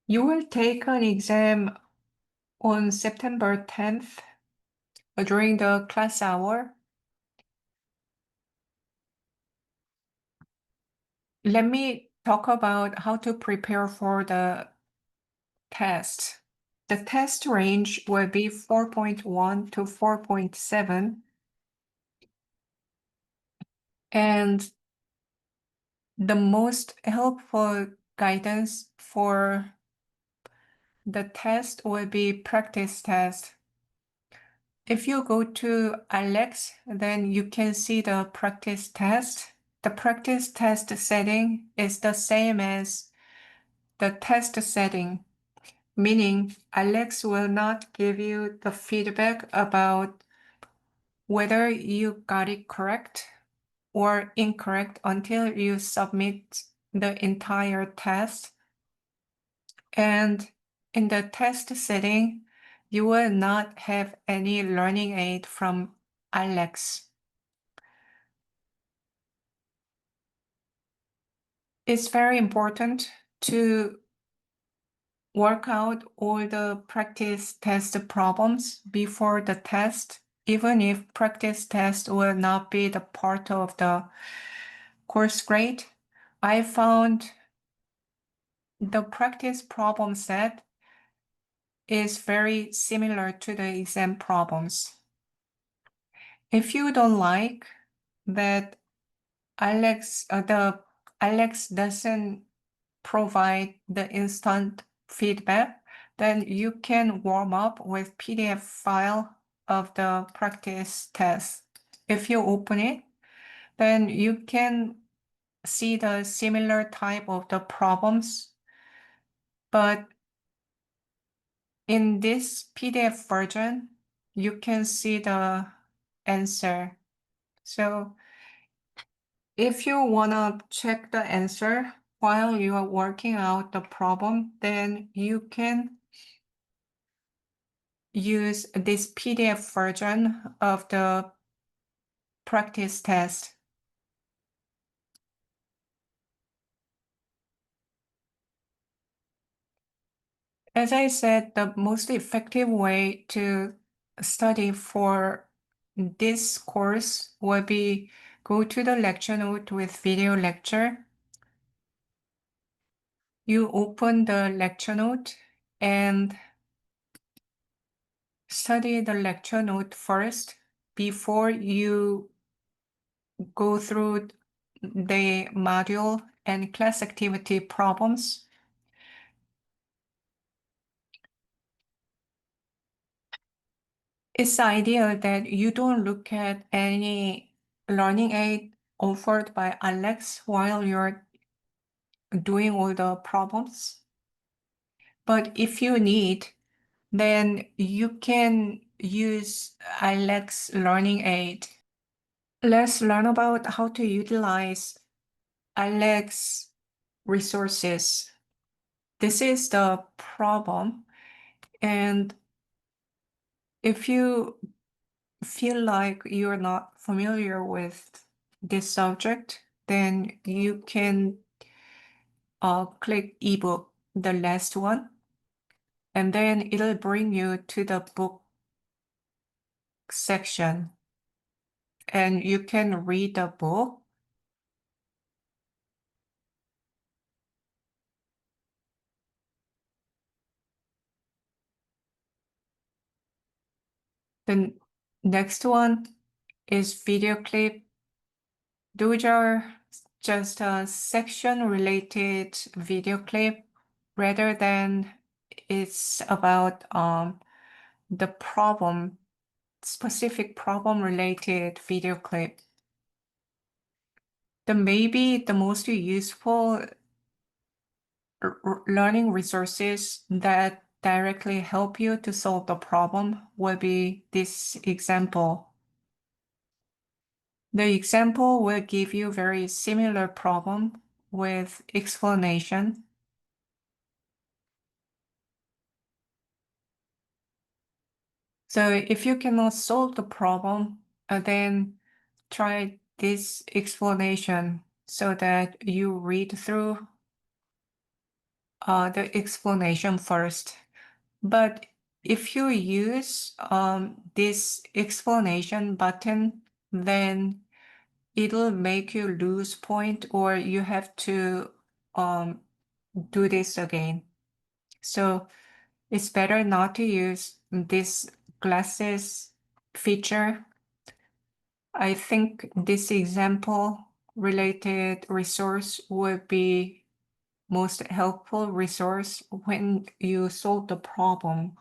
You will take an exam on September 10th during the class hour. Let me talk about how to prepare for the test. The test range will be 4.1 to 4.7. And the most helpful guidance for the test will be practice test. If you go to ALEKS, then you can see the practice test. The practice test setting is the same as the test setting, meaning ALEKS will not give you the feedback about whether you got it correct or incorrect until you submit the entire test. And in the test setting, you will not have any learning aid from ALEKS. It's very important to work out all the practice test problems before the test, even if practice test will not be the part of the course grade. I found the practice problem set is very similar to the exam problems. If you don't like that the ALEKS doesn't provide the instant feedback, then you can warm up with PDF file of the practice test. If you open it, then you can see the similar type of the problems, but in this PDF version, you can see the answer. So if you want to check the answer while you are working out the problem, then you can use this PDF version of the practice test. As I said, the most effective way to study for this course will be go to the lecture note with video lecture. You open the lecture note and study the lecture note first before you go through the module and class activity problems. It's ideal that you don't look at any learning aid offered by ALEKS while you're doing all the problems. But if you need, then you can use ALEKS learning aid. Let's learn about how to utilize ALEKS resources. This is the problem. And if you feel like you're not familiar with this subject, then you can click ebook, the last one, and then it'll bring you to the book section and you can read the book. The next one is video clip. Those are just a section related video clip rather than it's about the problem, specific problem related video clip. Maybe the most useful learning resources that directly help you to solve the problem will be this example. The example will give you very similar problem with explanation. So if you cannot solve the problem, then try this explanation so that you read through the explanation first. But if you use this explanation button, then it'll make you lose point, or you have to do this again. So it's better not to use this glasses feature. I think this example related resource would be most helpful resource when you solve the problem